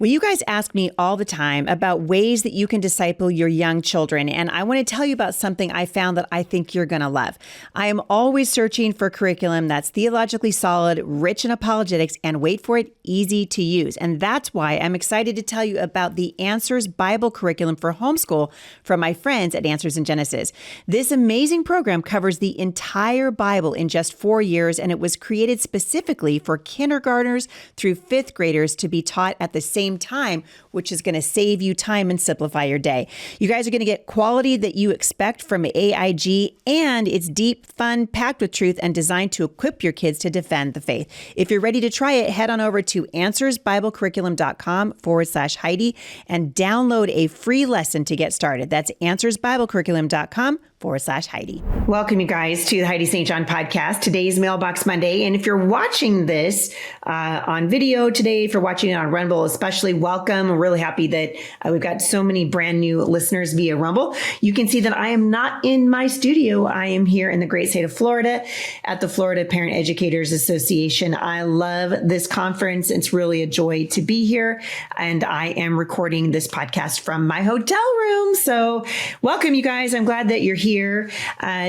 Well, you guys ask me all the time about ways that you can disciple your young children, and I want to tell you about something I found that I think you're going to love. I am always searching for curriculum that's theologically solid, rich in apologetics, and wait for it, easy to use. And that's why I'm excited to tell you about the Answers Bible curriculum for homeschool from my friends at Answers in Genesis. This amazing program covers the entire Bible in just 4 years, and it was created specifically for kindergartners through fifth graders to be taught at the same time, which is going to save you time and simplify your day. You guys are going to get quality that you expect from AIG, and it's deep, fun, packed with truth, and designed to equip your kids to defend the faith. If you're ready to try it, head on over to answersbiblecurriculum.com/Heidi and download a free lesson to get started. That's answersbiblecurriculum.com/Heidi. Welcome, you guys, to the Heidi St. John podcast. Today's Mailbox Monday. And if you're watching this on video today, if you're watching it on Rumble, especially welcome. I'm really happy that we've got so many brand new listeners via Rumble. You can see that I am not in my studio. I am here in the great state of Florida at the Florida Parent Educators Association. I love this conference. It's really a joy to be here. And I am recording this podcast from my hotel room. So welcome, you guys. I'm glad that you're here.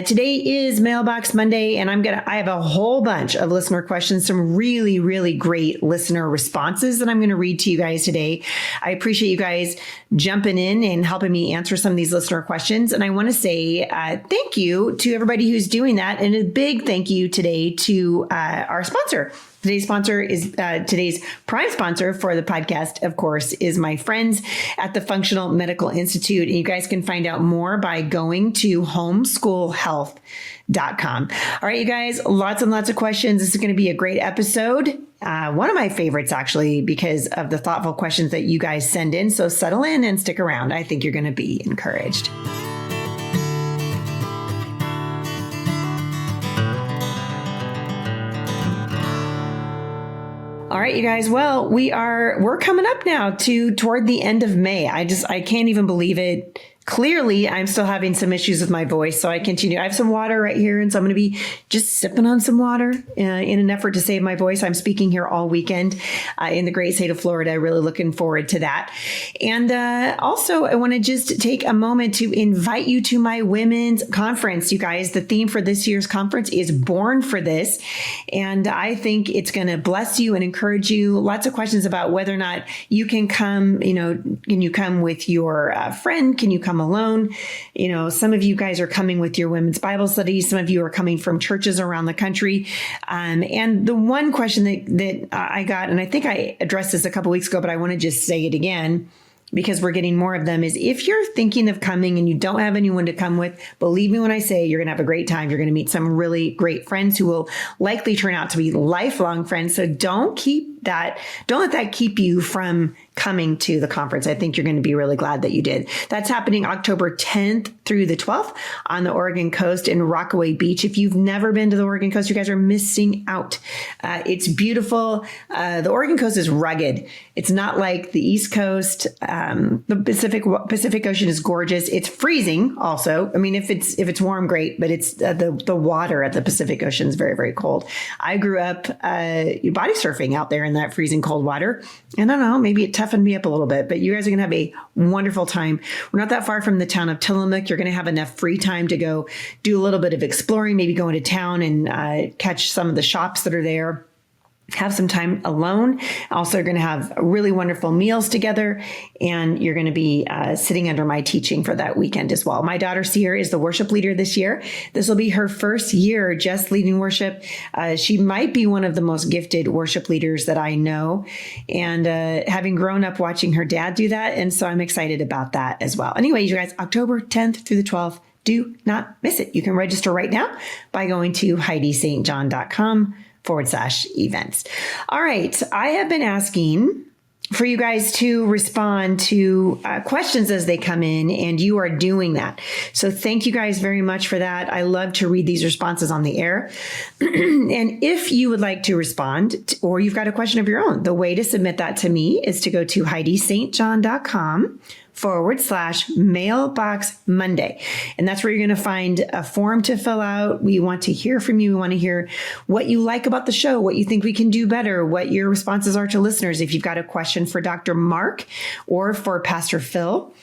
Today is Mailbox Monday, and I have a whole bunch of listener questions, some really, really great listener responses that I'm going to read to you guys today. I appreciate you guys jumping in and helping me answer some of these listener questions. And I want to say thank you to everybody who's doing that. And a big thank you today to our sponsor. Today's prime sponsor for the podcast, of course, is my friends at the Functional Medical Institute. And you guys can find out more by going to homeschoolhealth.com. All right, you guys, lots and lots of questions. This is going to be a great episode. One of my favorites, actually, because of the thoughtful questions that you guys send in. So settle in and stick around. I think you're going to be encouraged. All right, you guys. Well, we're coming up now toward the end of May. I can't even believe it. Clearly, I'm still having some issues with my voice, so I continue. I have some water right here, and so I'm going to be just sipping on some water in an effort to save my voice. I'm speaking here all weekend in the great state of Florida. Really looking forward to that. And also, I want to just take a moment to invite you to my women's conference. You guys, the theme for this year's conference is Born for This, and I think it's going to bless you and encourage you. Lots of questions about whether or not you can come. Can you come with your friend? Can you come alone? Some of you guys are coming with your women's Bible studies. Some of you are coming from churches around the country. And the one question that I got, and I think I addressed this a couple weeks ago, but I want to just say it again, because we're getting more of them, is if you're thinking of coming and you don't have anyone to come with, believe me when I say you're going to have a great time. You're going to meet some really great friends who will likely turn out to be lifelong friends. So don't let that keep you from coming to the conference. I think you're going to be really glad that you did. That's happening October 10th through the 12th on the Oregon coast in Rockaway Beach. If you've never been to the Oregon coast, you guys are missing out. It's beautiful. The Oregon coast is rugged. It's not like the East Coast. The Pacific Ocean is gorgeous. It's freezing also. I mean, if it's warm, great, but it's the water at the Pacific Ocean is very, very cold. I grew up body surfing out there in that freezing cold water. And I don't know, maybe it toughened me up a little bit, but you guys are going to have a wonderful time. We're not that far from the town of Tillamook. You're going to have enough free time to go do a little bit of exploring, maybe go into town and catch some of the shops that are there. Have some time alone. Also, you're going to have really wonderful meals together, and you're going to be sitting under my teaching for that weekend as well. My daughter, Sierra, is the worship leader this year. This will be her first year just leading worship. She might be one of the most gifted worship leaders that I know, and having grown up watching her dad do that, and so I'm excited about that as well. Anyway, you guys, October 10th through the 12th, do not miss it. You can register right now by going to HeidiSt.John.com/events. All right. I have been asking for you guys to respond to questions as they come in, and you are doing that. So thank you guys very much for that. I love to read these responses on the air. And if you would like to respond, or you've got a question of your own, the way to submit that to me is to go to HeidiSt.John.com Mailbox Monday. And that's where you're going to find a form to fill out. We want to hear from you. We want to hear what you like about the show, what you think we can do better, what your responses are to listeners. If you've got a question for Dr. Mark or for Pastor Phil,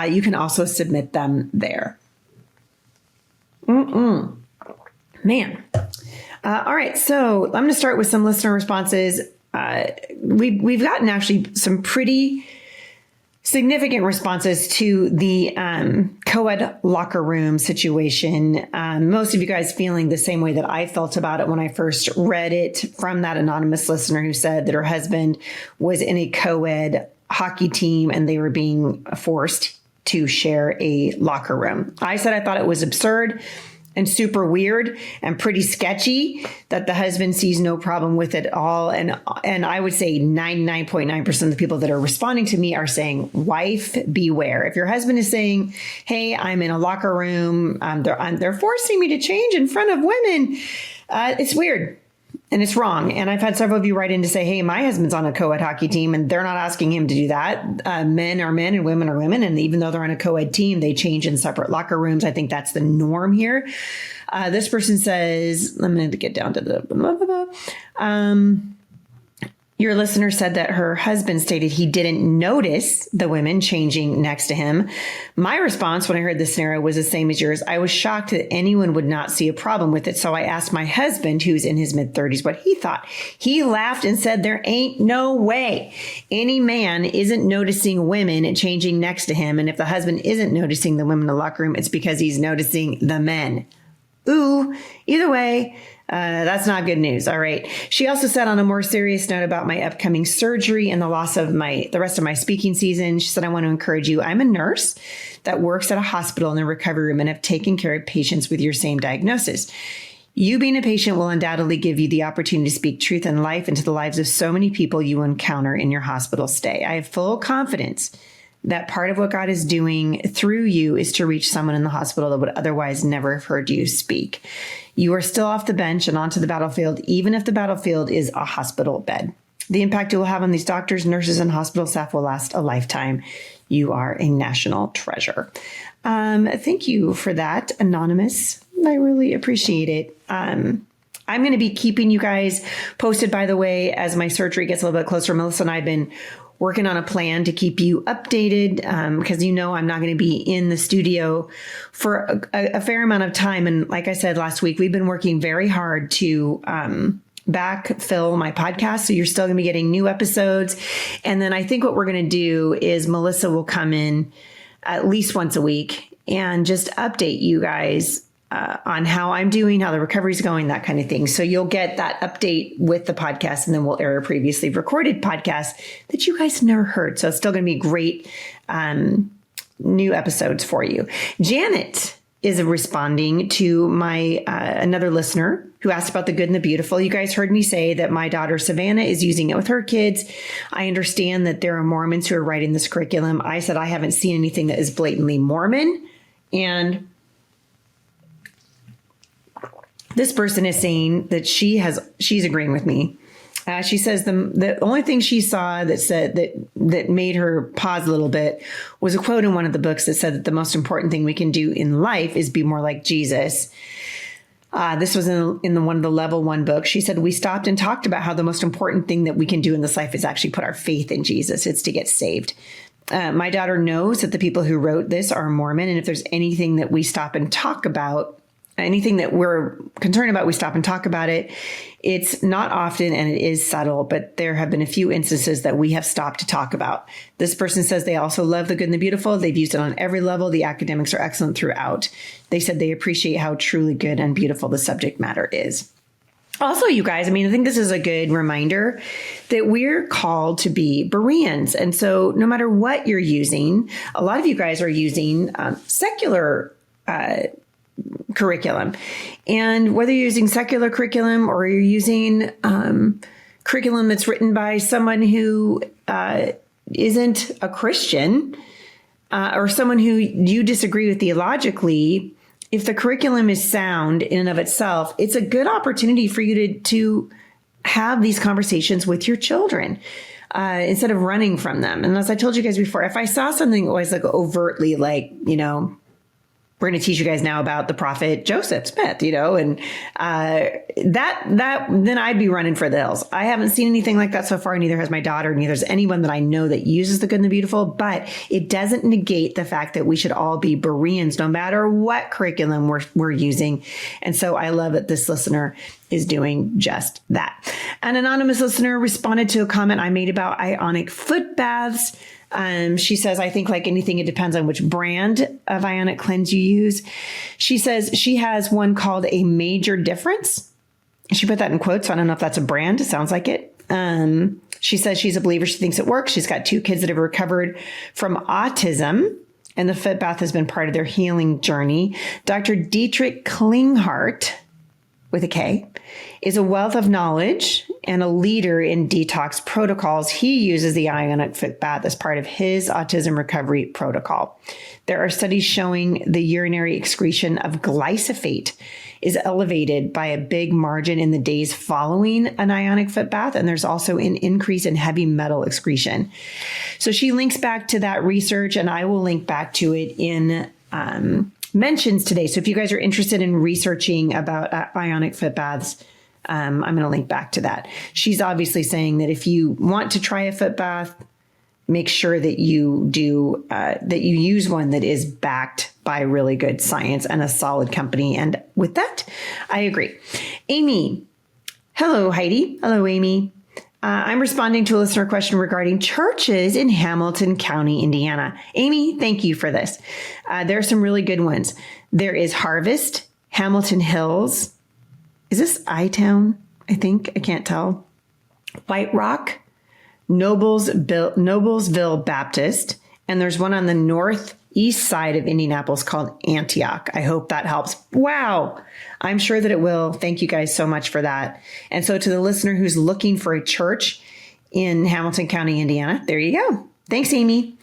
you can also submit them there. Man. All right. So I'm going to start with some listener responses. We've gotten actually some pretty significant responses to the co-ed locker room situation. Most of you guys feeling the same way that I felt about it when I first read it from that anonymous listener who said that her husband was in a co-ed hockey team and they were being forced to share a locker room. I said I thought it was absurd and super weird and pretty sketchy that the husband sees no problem with it all. And I would say 99.9% of the people that are responding to me are saying, wife, beware. If your husband is saying, hey, I'm in a locker room, they're forcing me to change in front of women, it's weird. And it's wrong. And I've had several of you write in to say, hey, my husband's on a co-ed hockey team and they're not asking him to do that. Men are men and women are women. And even though they're on a co-ed team, they change in separate locker rooms. I think that's the norm here. This person says, let me get down to the blah, blah, blah. Your listener said that her husband stated he didn't notice the women changing next to him. My response when I heard this scenario was the same as yours. I was shocked that anyone would not see a problem with it. So I asked my husband, who's in his mid-30s, what he thought. He laughed and said, there ain't no way any man isn't noticing women changing next to him. And if the husband isn't noticing the women in the locker room, it's because he's noticing the men. Ooh, either way, that's not good news. All right. She also said on a more serious note about my upcoming surgery and the loss of the rest of my speaking season. She said, I want to encourage you. I'm a nurse that works at a hospital in the recovery room and have taken care of patients with your same diagnosis. You being a patient will undoubtedly give you the opportunity to speak truth and life into the lives of so many people you encounter in your hospital stay. I have full confidence that part of what God is doing through you is to reach someone in the hospital that would otherwise never have heard you speak. You are still off the bench and onto the battlefield, even if the battlefield is a hospital bed. The impact you will have on these doctors, nurses, and hospital staff will last a lifetime. You are a national treasure. Thank you for that, Anonymous. I really appreciate it. I'm going to be keeping you guys posted, by the way, as my surgery gets a little bit closer. Melissa and I have been working on a plan to keep you updated because I'm not going to be in the studio for a fair amount of time. And like I said last week, we've been working very hard to backfill my podcast. So you're still going to be getting new episodes. And then I think what we're going to do is Melissa will come in at least once a week and just update you guys on how I'm doing, how the recovery is going, that kind of thing. So you'll get that update with the podcast, and then we'll air a previously recorded podcast that you guys never heard. So it's still going to be great new episodes for you. Janet is responding to my another listener who asked about the good and the beautiful. You guys heard me say that my daughter Savannah is using it with her kids. I understand that there are Mormons who are writing this curriculum. I said I haven't seen anything that is blatantly Mormon, and this person is saying that she's agreeing with me. She says the only thing she saw that said that made her pause a little bit was a quote in one of the books that said that the most important thing we can do in life is be more like Jesus. This was in one of the level 1 books. She said, we stopped and talked about how the most important thing that we can do in this life is actually put our faith in Jesus. It's to get saved. My daughter knows that the people who wrote this are Mormon. And if there's anything that we stop and talk about, anything that we're concerned about, we stop and talk about it. It's not often and it is subtle, but there have been a few instances that we have stopped to talk about. This person says they also love the good and the beautiful. They've used it on every level. The academics are excellent throughout. They said they appreciate how truly good and beautiful the subject matter is. Also, you guys, I think this is a good reminder that we're called to be Bereans. And so no matter what you're using, a lot of you guys are using secular curriculum. And whether you're using secular curriculum or you're using curriculum that's written by someone who isn't a Christian or someone who you disagree with theologically, if the curriculum is sound in and of itself, it's a good opportunity for you to have these conversations with your children. instead of running from them. And as I told you guys before, if I saw something that was like overtly like, we're going to teach you guys now about the prophet Joseph Smith, and that then I'd be running for the hills. I haven't seen anything like that so far. Neither has my daughter. Neither has anyone that I know that uses the good and the beautiful. But it doesn't negate the fact that we should all be Bereans, no matter what curriculum we're using. And so I love that this listener is doing just that. An anonymous listener responded to a comment I made about ionic foot baths. She says, I think like anything, it depends on which brand of ionic cleanse you use. She says she has one called a Major Difference. She put that in quotes. So I don't know if that's a brand. It sounds like it. She says she's a believer. She thinks it works. She's got 2 kids that have recovered from autism, and the foot bath has been part of their healing journey. Dr. Dietrich Klinghardt, with a K, is a wealth of knowledge and a leader in detox protocols. He uses the ionic foot bath as part of his autism recovery protocol. There are studies showing the urinary excretion of glyphosate is elevated by a big margin in the days following an ionic foot bath. And there's also an increase in heavy metal excretion. So she links back to that research, and I will link back to it in mentions today. So if you guys are interested in researching about ionic foot baths, I'm going to link back to that. She's obviously saying that if you want to try a foot bath, make sure that you do, that you use one that is backed by really good science and a solid company. And with that, I agree. Amy. Hello, Heidi. Hello, Amy. I'm responding to a listener question regarding churches in Hamilton County, Indiana. Amy, thank you for this. There are some really good ones. There is Harvest, Hamilton Hills. Is this I-Town? I think. I can't tell. White Rock, Noblesville Baptist. And there's one on the northeast side of Indianapolis called Antioch. I hope that helps. Wow. I'm sure that it will. Thank you guys so much for that. And so to the listener who's looking for a church in Hamilton County, Indiana, there you go. Thanks, Amy.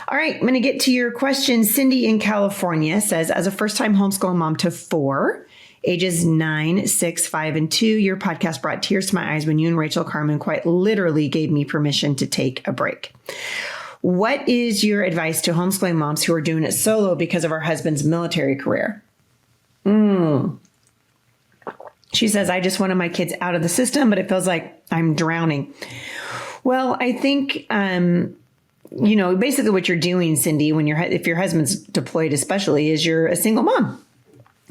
All right, I'm going to get to your question. Cindy in California says, as a first-time homeschooling mom to 4, ages 9, 6, 5, and 2, your podcast brought tears to my eyes when you and Rachel Carmen quite literally gave me permission to take a break. What is your advice to homeschooling moms who are doing it solo because of our husband's military career? She says, I just wanted my kids out of the system, but it feels like I'm drowning. Well, I think, basically what you're doing, Cindy, if your husband's deployed especially, is you're a single mom.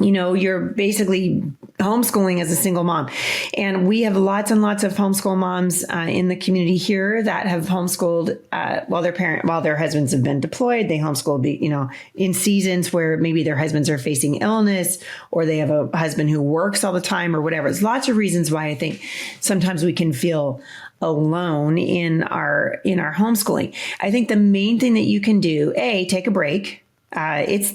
You're basically homeschooling as a single mom. And we have lots and lots of homeschool moms in the community here that have homeschooled while their husbands have been deployed. They homeschool, in seasons where maybe their husbands are facing illness, or they have a husband who works all the time, or whatever. There's lots of reasons why I think sometimes we can feel alone in our homeschooling. I think the main thing that you can do, take a break. It's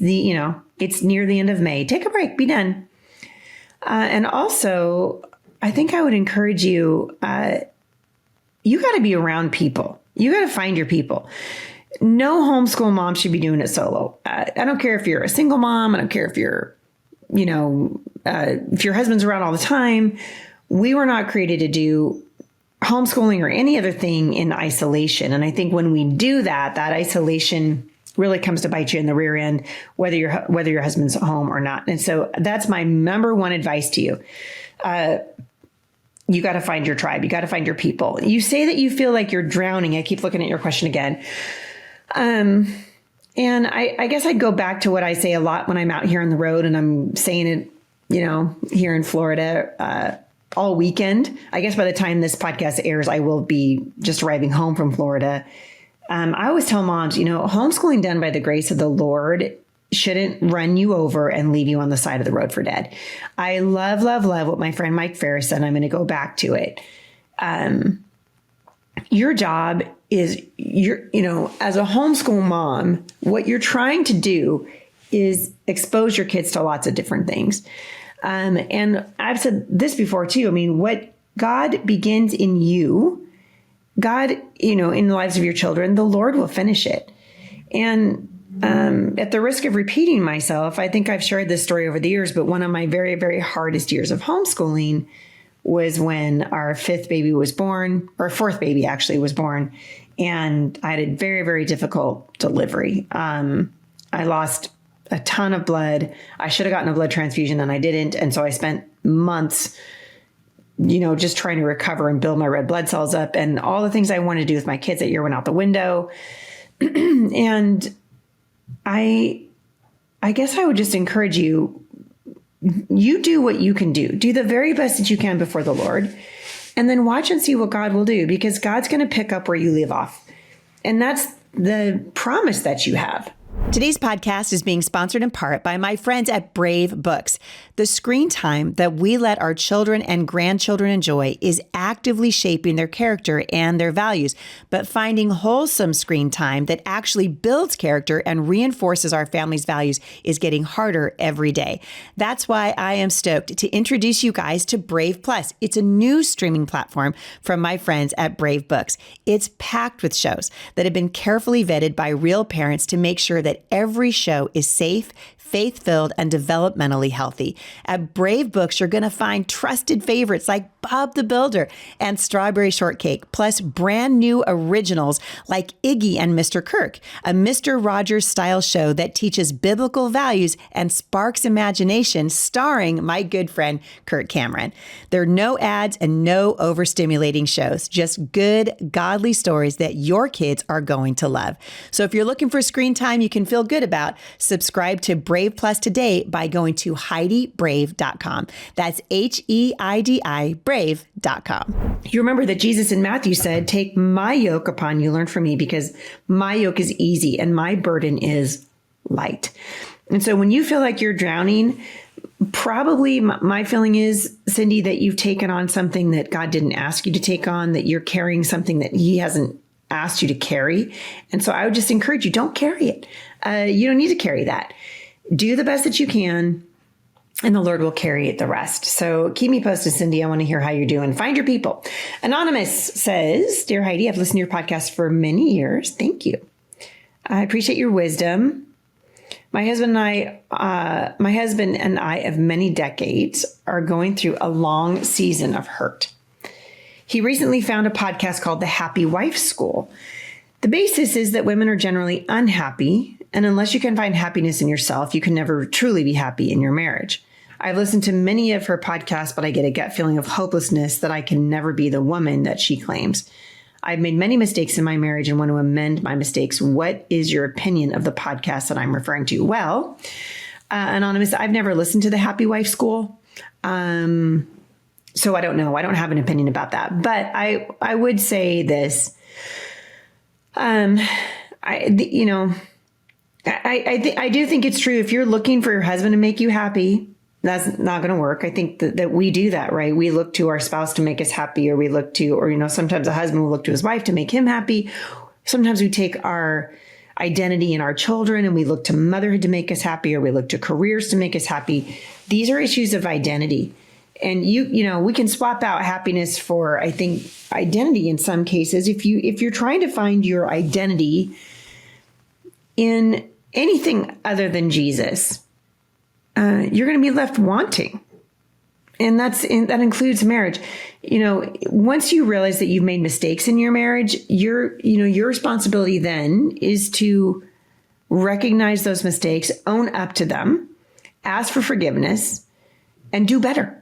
near the end of May. Take a break, be done. And also, I think I would encourage you, you got to be around people. You got to find your people. No homeschool mom should be doing it solo. I don't care if you're a single mom. I don't care if you're, if your husband's around all the time. We were not created to do homeschooling or any other thing in isolation. And I think when we do that isolation really comes to bite you in the rear end, whether your husband's home or not. And so that's my number one advice to you. You got to find your tribe. You got to find your people. You say that you feel like you're drowning. I keep looking at your question again. And I guess I'd go back to what I say a lot when I'm out here on the road, and I'm saying it, here in Florida, all weekend. I guess by the time this podcast airs, I will be just arriving home from Florida. I always tell moms, homeschooling done by the grace of the Lord shouldn't run you over and leave you on the side of the road for dead. I love, love, love what my friend Mike Ferris said. I'm going to go back to it. Your job is, as a homeschool mom, what you're trying to do is expose your kids to lots of different things. And I've said this before too. I mean, what God begins in you, God, in the lives of your children, the Lord will finish it. And at the risk of repeating myself, I think I've shared this story over the years, but one of my very, very hardest years of homeschooling was when our fifth baby was born, or fourth baby actually was born. And I had a very, very difficult delivery. I lost a ton of blood. I should have gotten a blood transfusion and I didn't. And so I spent months, just trying to recover and build my red blood cells up, and all the things I wanted to do with my kids that year went out the window. And I guess I would just encourage you do what you can do. Do the very best that you can before the Lord, and then watch and see what God will do, because God's going to pick up where you leave off. And that's the promise that you have. Today's podcast is being sponsored in part by my friends at Brave Books. The screen time that we let our children and grandchildren enjoy is actively shaping their character and their values. But finding wholesome screen time that actually builds character and reinforces our family's values is getting harder every day. That's why I am stoked to introduce you guys to Brave Plus. It's a new streaming platform from my friends at Brave Books. It's packed with shows that have been carefully vetted by real parents to make sure that every show is safe, faith-filled, and developmentally healthy. At Brave Books, you're going to find trusted favorites like Bob the Builder and Strawberry Shortcake, plus brand new originals like Iggy and Mr. Kirk, a Mr. Rogers style show that teaches biblical values and sparks imagination, starring my good friend Kirk Cameron. There are no ads and no overstimulating shows, just good, godly stories that your kids are going to love. So if you're looking for screen time you can feel good about, subscribe to Brave Plus today by going to HeidiBrave.com. That's HEIDI Brave.com. You remember that Jesus in Matthew said, "Take my yoke upon you, learn from me, because my yoke is easy and my burden is light." And so when you feel like you're drowning, probably my feeling is, Cindy, that you've taken on something that God didn't ask you to take on, that you're carrying something that he hasn't asked you to carry. And so I would just encourage you, don't carry it. You don't need to carry that. Do the best that you can, and the Lord will carry the rest. So keep me posted, Cindy. I want to hear how you're doing. Find your people. Anonymous says, "Dear Heidi, I've listened to your podcast for many years. Thank you. I appreciate your wisdom. My husband and I of many decades are going through a long season of hurt. He recently found a podcast called The Happy Wife School. The basis is that women are generally unhappy, and unless you can find happiness in yourself, you can never truly be happy in your marriage. I've listened to many of her podcasts, but I get a gut feeling of hopelessness that I can never be the woman that she claims. I've made many mistakes in my marriage and want to amend my mistakes. What is your opinion of the podcast that I'm referring to?" Well, Anonymous, I've never listened to The Happy Wife School. So I don't know. I don't have an opinion about that. But I would say this. I do think it's true. If you're looking for your husband to make you happy, that's not going to work. I think that we do that, right? We look to our spouse to make us happy, or sometimes a husband will look to his wife to make him happy. Sometimes we take our identity in our children and we look to motherhood to make us happy, or we look to careers to make us happy. These are issues of identity. And we can swap out happiness for, I think, identity in some cases. If you're trying to find your identity in anything other than Jesus, you're going to be left wanting. And that includes marriage. Once you realize that you've made mistakes in your marriage, your responsibility then is to recognize those mistakes, own up to them, ask for forgiveness, and do better.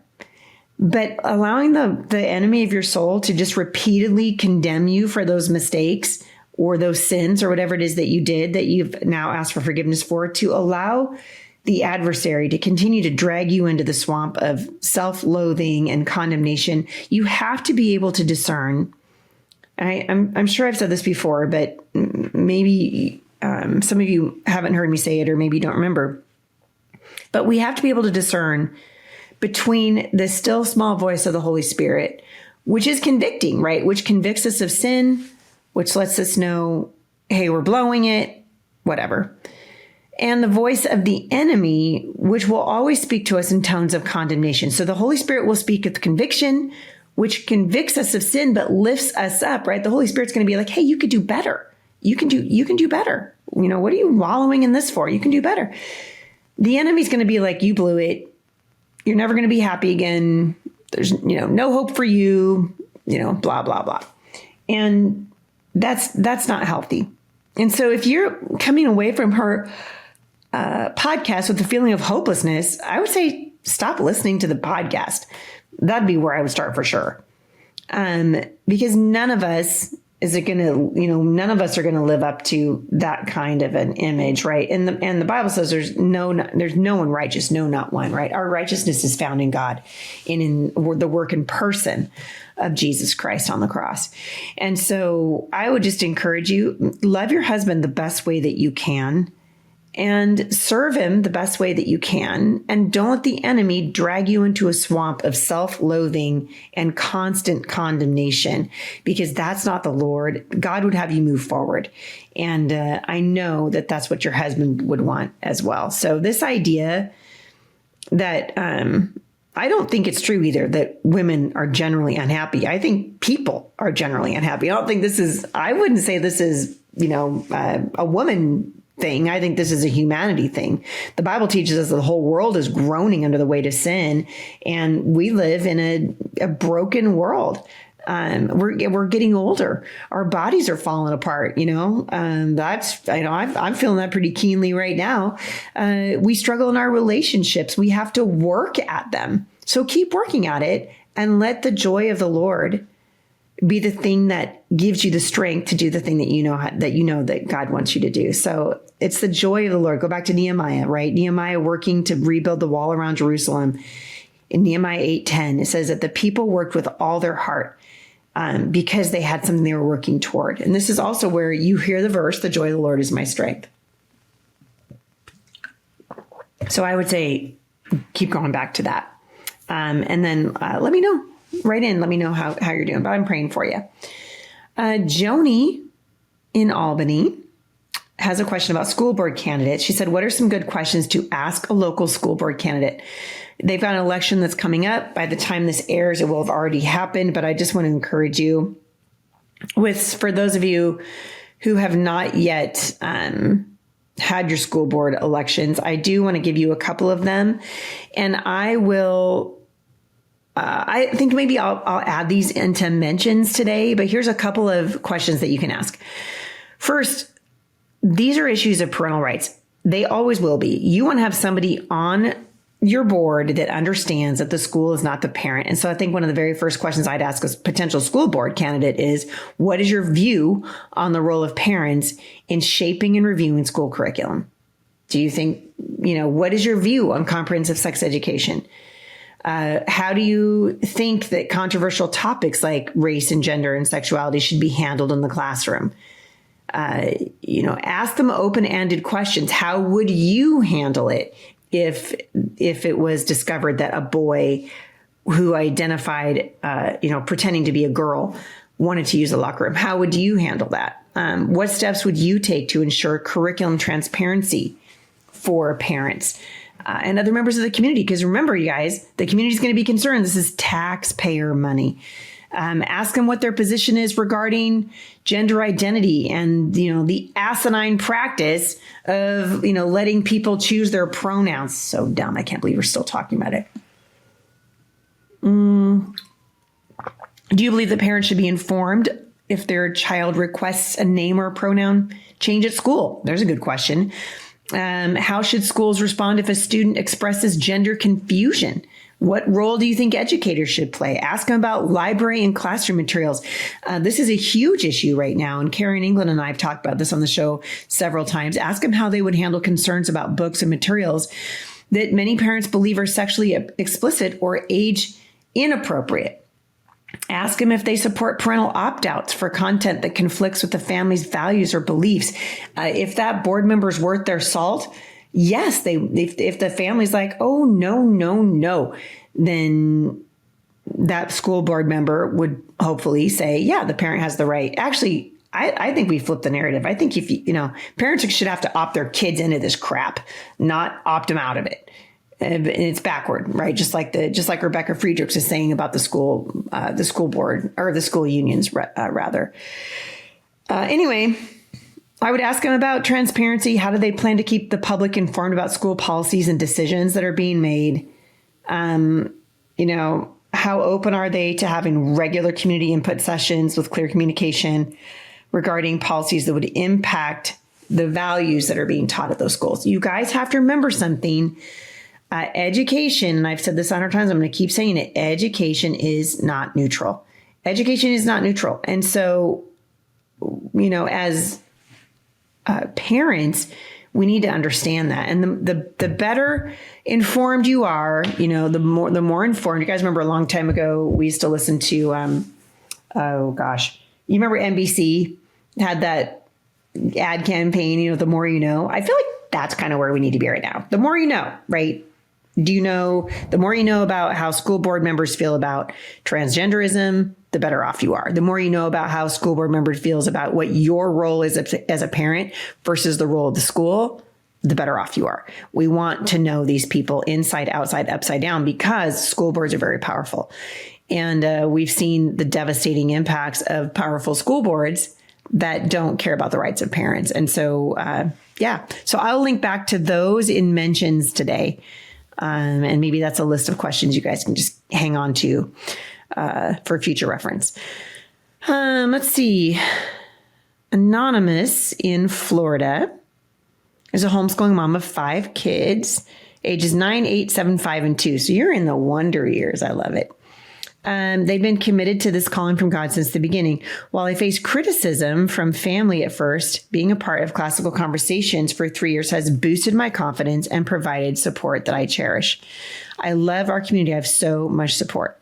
But allowing the enemy of your soul to just repeatedly condemn you for those mistakes or those sins or whatever it is that you did that you've now asked for forgiveness for, to allow the adversary to continue to drag you into the swamp of self-loathing and condemnation, you have to be able to discern. I'm sure I've said this before, but maybe some of you haven't heard me say it, or maybe you don't remember. But we have to be able to discern between the still small voice of the Holy Spirit, which is convicting, right? Which convicts us of sin, which lets us know, hey, we're blowing it, whatever. And the voice of the enemy, which will always speak to us in tones of condemnation. So the Holy Spirit will speak with conviction, which convicts us of sin, but lifts us up, right? The Holy Spirit's going to be like, hey, you could do better. You can do better. What are you wallowing in this for? You can do better. The enemy's going to be like, you blew it. You're never going to be happy again. there's, no hope for you, blah, blah, blah. And that's not healthy. And so if you're coming away from her podcast with a feeling of hopelessness, I would say stop listening to the podcast. That'd be where I would start for sure. Because none of us none of us are going to live up to that kind of an image, right? And the Bible says there's no one righteous, no, not one, right? Our righteousness is found in God and in the work and person of Jesus Christ on the cross. And so I would just encourage you, love your husband the best way that you can, and serve him the best way that you can. And don't let the enemy drag you into a swamp of self-loathing and constant condemnation, because that's not the Lord. God would have you move forward. And I know that that's what your husband would want as well. So this idea that I don't think it's true either that women are generally unhappy. I think people are generally unhappy. I wouldn't say this is, a woman thing. I think this is a humanity thing. The Bible teaches us that the whole world is groaning under the weight of sin, and we live in a broken world. We're getting older. Our bodies are falling apart. I'm feeling that pretty keenly right now. We struggle in our relationships. We have to work at them. So keep working at it, and let the joy of the Lord be the thing that gives you the strength to do the thing that God wants you to do. So it's the joy of the Lord. Go back to Nehemiah, right? Nehemiah working to rebuild the wall around Jerusalem. In Nehemiah 8:10, it says that the people worked with all their heart because they had something they were working toward. And this is also where you hear the verse, the joy of the Lord is my strength. So I would say, keep going back to that. And then let me know. Write in, let me know how you're doing, but I'm praying for you. Joni in Albany has a question about school board candidates. She said, what are some good questions to ask a local school board candidate? They've got an election that's coming up. By the time this airs, it will have already happened, but I just want to encourage you for those of you who have not yet had your school board elections, I do want to give you a couple of them, and I think maybe I'll add these into mentions today, but here's a couple of questions that you can ask. First, these are issues of parental rights. They always will be. You want to have somebody on your board that understands that the school is not the parent. And so I think one of the very first questions I'd ask a potential school board candidate is, what is your view on the role of parents in shaping and reviewing school curriculum? Do you think, what is your view on comprehensive sex education? How do you think that controversial topics like race and gender and sexuality should be handled in the classroom? Ask them open-ended questions. How would you handle it if it was discovered that a boy who identified, pretending to be a girl wanted to use a locker room? How would you handle that? What steps would you take to ensure curriculum transparency for parents and other members of the community? Because remember, you guys, the community is going to be concerned. This is taxpayer money. Ask them what their position is regarding gender identity and, the asinine practice of, letting people choose their pronouns. So dumb. I can't believe we're still talking about it. Do you believe that parents should be informed if their child requests a name or a pronoun change at school? There's a good question. How should schools respond if a student expresses gender confusion? What role do you think educators should play? Ask them about library and classroom materials. This is a huge issue right now. And Karen England and I have talked about this on the show several times. Ask them how they would handle concerns about books and materials that many parents believe are sexually explicit or age inappropriate. Ask them if they support parental opt-outs for content that conflicts with the family's values or beliefs. If that board member is worth their salt, yes, if the family's like, oh, no, then that school board member would hopefully say, yeah, the parent has the right. Actually, I think we flip the narrative. I think parents should have to opt their kids into this crap, not opt them out of it. And it's backward, right? Just like Rebecca Friedrichs is saying about the school board or the school unions, rather. Anyway, I would ask them about transparency. How do they plan to keep the public informed about school policies and decisions that are being made? How open are they to having regular community input sessions with clear communication regarding policies that would impact the values that are being taught at those schools? You guys have to remember something. Education, and I've said this 100 times, I'm going to keep saying it, education is not neutral. Education is not neutral. And so, as parents, we need to understand that. And the better informed you are, the more informed. You guys remember a long time ago, we used to listen to, you remember NBC had that ad campaign, the more you know. I feel like that's kind of where we need to be right now. The more you know, right? The more you know about how school board members feel about transgenderism, the better off you are. The more you know about how school board members feels about what your role is as a parent versus the role of the school, the better off you are. We want to know these people inside, outside, upside down, because school boards are very powerful. And we've seen the devastating impacts of powerful school boards that don't care about the rights of parents. And so, so I'll link back to those in mentions today. And maybe that's a list of questions you guys can just hang on to for future reference. Let's see. Anonymous in Florida is a homeschooling mom of 5 kids, ages 9, 8, 7, 5, and 2. So you're in the wonder years. I love it. They've been committed to this calling from God since the beginning. While I faced criticism from family at first, being a part of classical conversations for 3 years has boosted my confidence and provided support that I cherish. I love our community. I have so much support.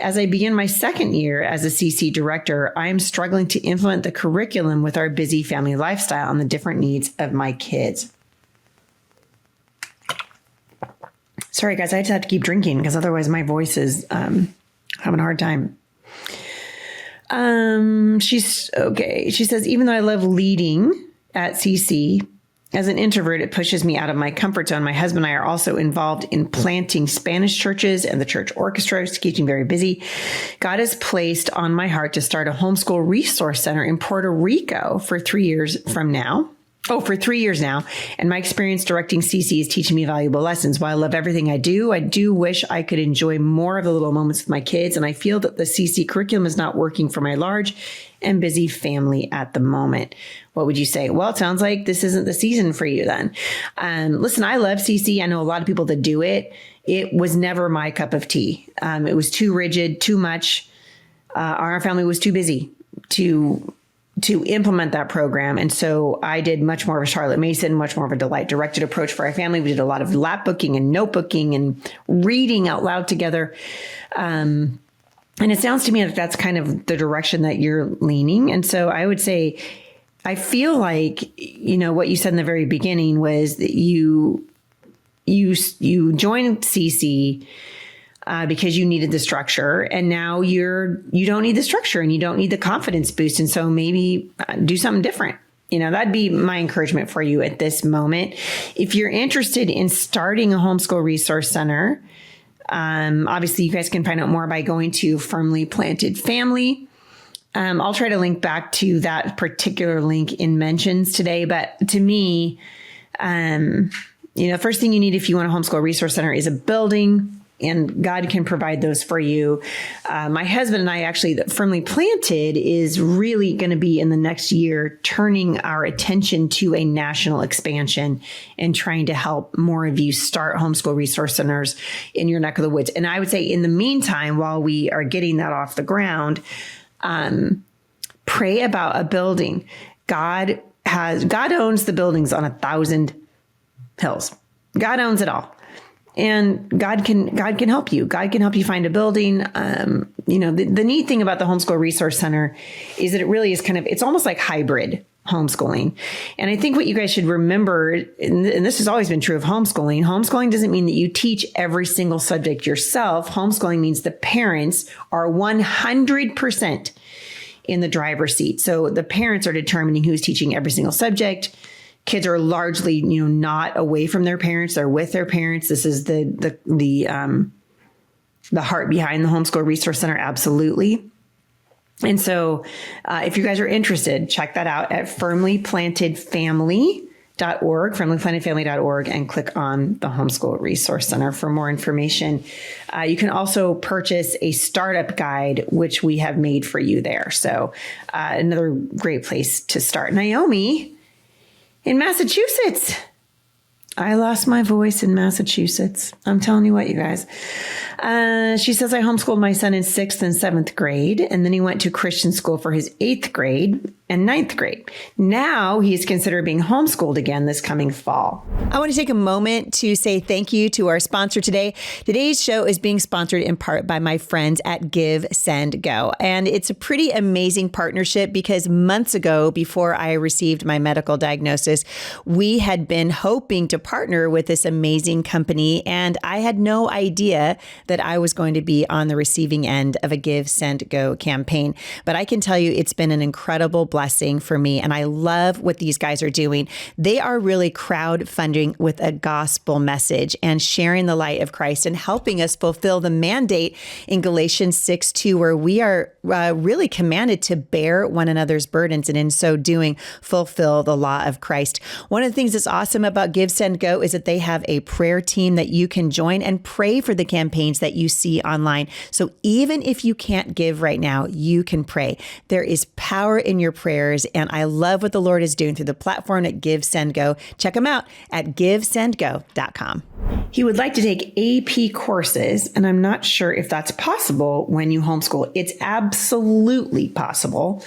As I begin my 2nd year as a CC director, I am struggling to implement the curriculum with our busy family lifestyle and the different needs of my kids. Sorry, guys, I just have to keep drinking because otherwise my voice is having a hard time. She's okay. She says, even though I love leading at CC, as an introvert, it pushes me out of my comfort zone. My husband and I are also involved in planting Spanish churches and the church orchestra, which keeps me very busy. God has placed on my heart to start a homeschool resource center in Puerto Rico for 3 years for 3 years now. And my experience directing CC is teaching me valuable lessons. While I love everything I do wish I could enjoy more of the little moments with my kids. And I feel that the CC curriculum is not working for my large and busy family at the moment. What would you say? Well, it sounds like this isn't the season for you then. Listen, I love CC. I know a lot of people that do it. It was never my cup of tea. It was too rigid, too much. Our family was too busy to implement that program. And so I did much more of a Charlotte Mason, much more of a directed approach for our family. We did a lot of lap booking and notebooking and reading out loud together. And it sounds to me like that's kind of the direction that you're leaning. And so I would say, I feel like, what you said in the very beginning was that you joined CC because you needed the structure, and now you don't need the structure and you don't need the confidence boost. And so maybe do something different. That'd be my encouragement for you at this moment. If you're interested in starting a homeschool resource center, obviously you guys can find out more by going to Firmly Planted Family. I'll try to link back to that particular link in mentions today. But to me, first thing you need if you want a homeschool resource center is a building. And God can provide those for you. My husband and I actually, Firmly Planted is really going to be in the next year turning our attention to a national expansion and trying to help more of you start homeschool resource centers in your neck of the woods. And I would say in the meantime, while we are getting that off the ground, pray about a building. God owns the buildings on 1,000 hills. God owns it all. And God can help you. God can help you find a building. The neat thing about the Homeschool Resource Center is that it really is it's almost like hybrid homeschooling. And I think what you guys should remember, and this has always been true of homeschooling doesn't mean that you teach every single subject yourself. Homeschooling means the parents are 100% in the driver's seat. So the parents are determining who's teaching every single subject. Kids are largely, not away from their parents. They're with their parents. This is the heart behind the Homeschool Resource Center. Absolutely. And so if you guys are interested, check that out at firmlyplantedfamily.com. friendlyfindandfamily.org, and click on the Homeschool Resource Center for more information. You can also purchase a startup guide, which we have made for you there. So another great place to start. Naomi in Massachusetts. I lost my voice in Massachusetts. I'm telling you what, you guys. She says, I homeschooled my son in 6th and 7th grade, and then he went to Christian school for his 8th grade and 9th grade. Now he's considered being homeschooled again this coming fall. I want to take a moment to say thank you to our sponsor today. Today's show is being sponsored in part by my friends at Give, Send, Go. And it's a pretty amazing partnership because months ago, before I received my medical diagnosis, we had been hoping to partner with this amazing company. And I had no idea that I was going to be on the receiving end of a Give, Send, Go campaign. But I can tell you it's been an incredible blessing for me. And I love what these guys are doing. They are really crowdfunding with a gospel message and sharing the light of Christ and helping us fulfill the mandate in Galatians 6:2, where we are really commanded to bear one another's burdens and in so doing fulfill the law of Christ. One of the things that's awesome about Give, Send, Go is that they have a prayer team that you can join and pray for the campaigns that you see online. So even if you can't give right now, you can pray. There is power in your prayers, and I love what the Lord is doing through the platform at Give, Send, Go. Check them out at givesendgo.com. He would like to take AP courses, and I'm not sure if that's possible when you homeschool. It's absolutely possible.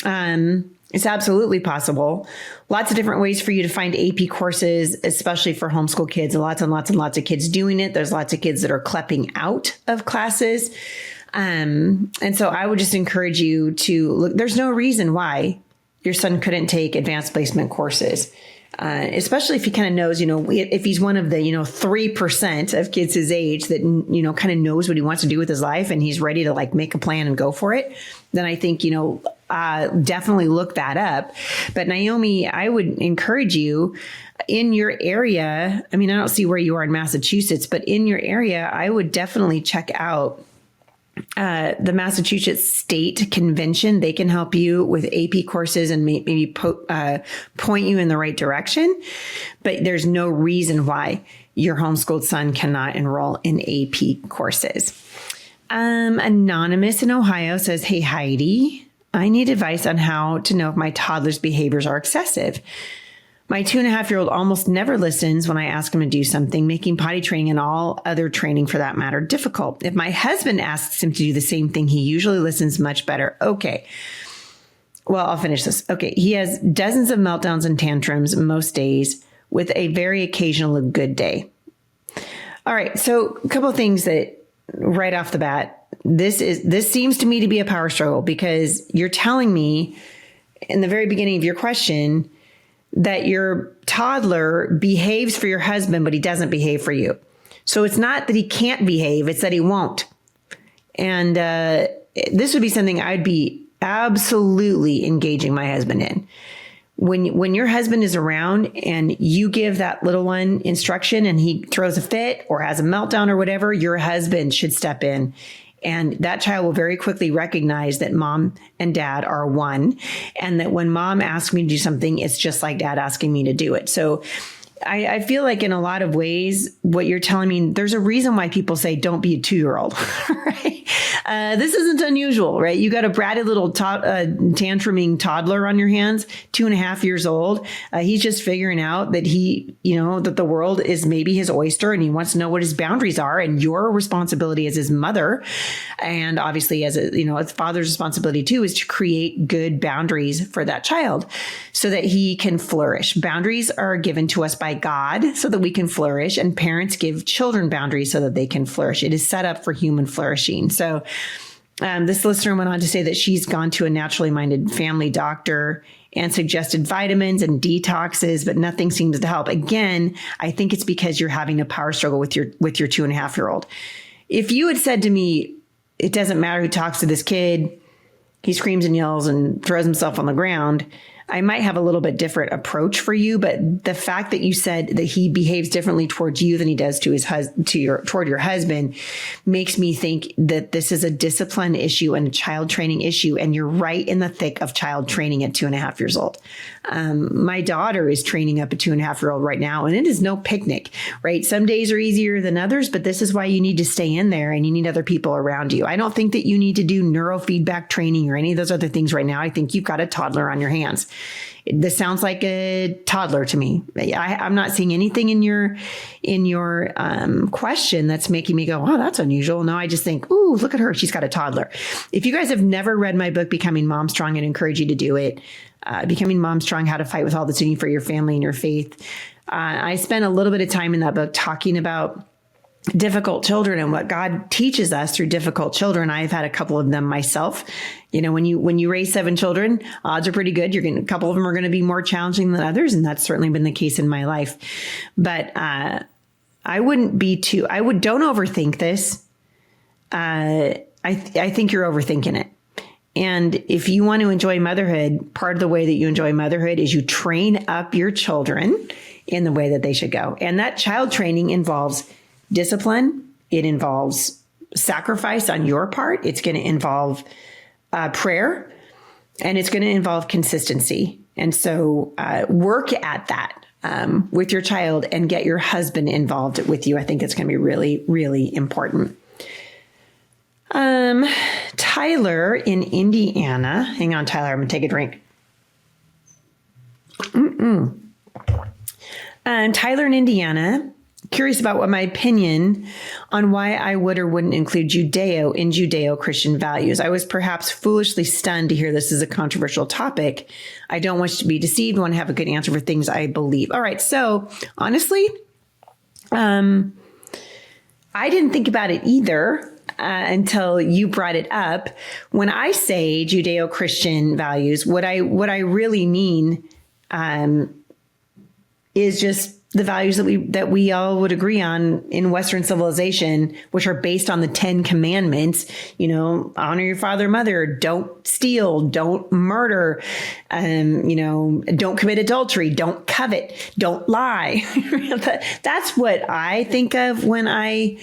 It's absolutely possible. Lots of different ways for you to find AP courses, especially for homeschool kids. Lots and lots and lots of kids doing it. There's lots of kids that are clepping out of classes. And so I would just encourage you to look. There's no reason why your son couldn't take advanced placement courses. Especially if he kind of knows, if he's one of the, 3% of kids his age that, kind of knows what he wants to do with his life and he's ready to like make a plan and go for it, then I think, definitely look that up. But Naomi, I would encourage you in your area. I mean, I don't see where you are in Massachusetts, but in your area, I would definitely check out the Massachusetts State Convention. They can help you with AP courses and maybe point you in the right direction. But there's no reason why your homeschooled son cannot enroll in AP courses. Anonymous in Ohio says, hey, Heidi, I need advice on how to know if my toddler's behaviors are excessive. My 2.5-year-old almost never listens when I ask him to do something, making potty training and all other training for that matter difficult. If my husband asks him to do the same thing, he usually listens much better. Okay. Well, I'll finish this. Okay. He has dozens of meltdowns and tantrums most days with a very occasional good day. All right. So a couple of things that right off the bat, this seems to me to be a power struggle because you're telling me in the very beginning of your question that your toddler behaves for your husband, but he doesn't behave for you. So it's not that he can't behave, it's that he won't. And this would be something I'd be absolutely engaging my husband in. When your husband is around and you give that little one instruction and he throws a fit or has a meltdown or whatever, your husband should step in. And that child will very quickly recognize that mom and dad are one, and that when mom asks me to do something, it's just like dad asking me to do it. So I feel like in a lot of ways, what you're telling me, there's a reason why people say, don't be a 2-year-old, right? This isn't unusual, right? You got a bratty little tantruming toddler on your hands, 2.5 years old. He's just figuring out that that the world is maybe his oyster and he wants to know what his boundaries are. And your responsibility as his mother, and obviously as a father's responsibility too, is to create good boundaries for that child so that he can flourish. Boundaries are given to us by God so that we can flourish, and parents give children boundaries so that they can flourish. It is set up for human flourishing. So this listener went on to say that she's gone to a naturally minded family doctor and suggested vitamins and detoxes, but nothing seems to help. Again, I think it's because you're having a power struggle with your 2.5-year-old. If you had said to me, it doesn't matter who talks to this kid, he screams and yells and throws himself on the ground, I might have a little bit different approach for you, but the fact that you said that he behaves differently towards you than he does to toward your husband makes me think that this is a discipline issue and a child training issue. And you're right in the thick of child training at 2.5 years old. My daughter is training up a 2.5-year-old right now, and it is no picnic, right? Some days are easier than others, but this is why you need to stay in there and you need other people around you. I don't think that you need to do neurofeedback training or any of those other things right now. I think you've got a toddler on your hands. This sounds like a toddler to me. I'm not seeing anything in your question that's making me go, oh, that's unusual. No, I just think, ooh, look at her. She's got a toddler. If you guys have never read my book, Becoming Mom Strong, I'd encourage you to do it. Becoming Mom Strong, How to Fight with All That's in You for Your Family and Your Faith. I spent a little bit of time in that book talking about difficult children and what God teaches us through difficult children. I've had a couple of them myself. You know, when you raise 7 children, odds are pretty good. A couple of them are going to be more challenging than others. And that's certainly been the case in my life. But, don't overthink this. I think you're overthinking it. And if you want to enjoy motherhood, part of the way that you enjoy motherhood is you train up your children in the way that they should go. And that child training involves discipline. It involves sacrifice on your part. It's going to involve prayer, and it's going to involve consistency. And so work at that with your child and get your husband involved with you. I think it's going to be really, really important. Tyler in Indiana. Hang on, Tyler. I'm going to take a drink. Tyler in Indiana. Curious about what my opinion on why I would or wouldn't include Judeo in Judeo-Christian values. I was perhaps foolishly stunned to hear this is a controversial topic. I don't want to be deceived. I want to have a good answer for things I believe. All right. So honestly, I didn't think about it either until you brought it up. When I say Judeo-Christian values, what I really mean is just the values that we all would agree on in Western civilization, which are based on the 10 commandments. You know, honor your father and mother, don't steal, don't murder, don't commit adultery, don't covet, don't lie. That's what I think of when I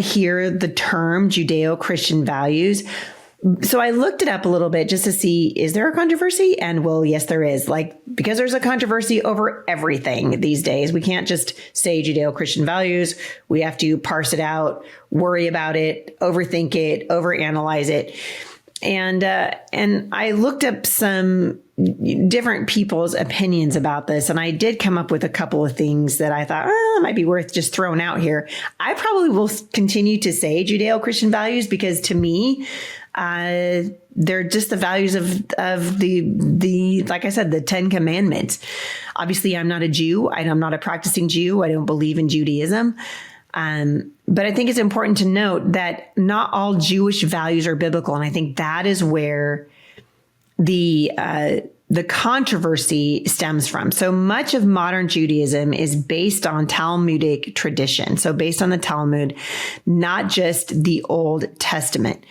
hear the term Judeo-Christian values. So I looked it up a little bit just to see, is there a controversy? And well, yes, there is. Because there's a controversy over everything these days. We can't just say Judeo-Christian values. We have to parse it out, worry about it, overthink it, overanalyze it. And I looked up some different people's opinions about this. And I did come up with a couple of things that I thought, might be worth just throwing out here. I probably will continue to say Judeo-Christian values because to me, they're just the values of the, like I said, the 10 commandments. Obviously, I'm not a Jew. I'm not a practicing Jew. I don't believe in Judaism. But I think it's important to note that not all Jewish values are biblical. And I think that is where the controversy stems from. So much of modern Judaism is based on Talmudic tradition. So based on the Talmud, not just the Old Testament.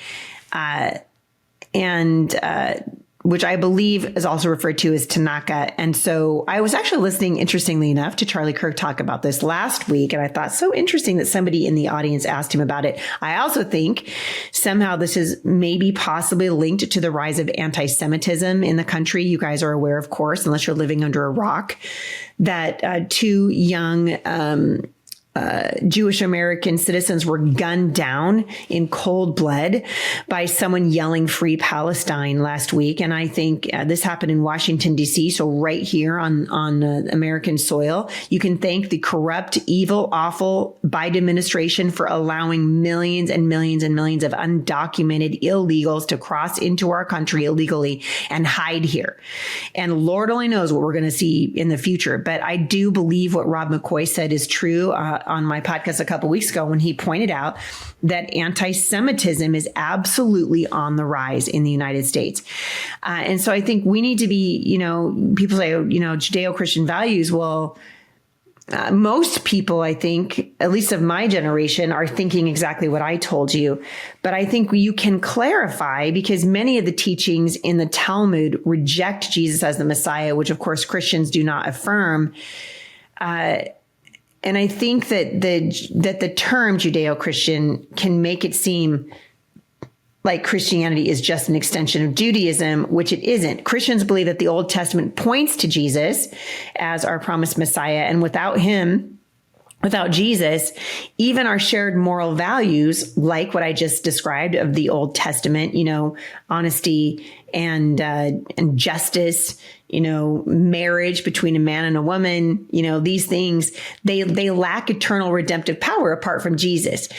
Which I believe is also referred to as Tanakh. And so I was actually listening, interestingly enough, to Charlie Kirk talk about this last week. And I thought so interesting that somebody in the audience asked him about it. I also think somehow this is maybe possibly linked to the rise of anti-Semitism in the country. You guys are aware, of course, unless you're living under a rock, that 2 young Jewish American citizens were gunned down in cold blood by someone yelling "Free Palestine" last week. And I think this happened in Washington, D.C. So right here on American soil, you can thank the corrupt, evil, awful Biden administration for allowing millions and millions and millions of undocumented illegals to cross into our country illegally and hide here. And Lord only knows what we're going to see in the future. But I do believe what Rob McCoy said is true on my podcast a couple weeks ago when he pointed out that anti-Semitism is absolutely on the rise in the United States. And so I think we need to be, people say, Judeo-Christian values. Well, most people, I think, at least of my generation, are thinking exactly what I told you. But I think you can clarify, because many of the teachings in the Talmud reject Jesus as the Messiah, which of course Christians do not affirm. And I think that the term Judeo-Christian can make it seem like Christianity is just an extension of Judaism, which it isn't. Christians believe that the Old Testament points to Jesus as our promised Messiah. And without him, without Jesus, even our shared moral values, like what I just described of the Old Testament, honesty and justice, marriage between a man and a woman, these things, they lack eternal redemptive power apart from Jesus.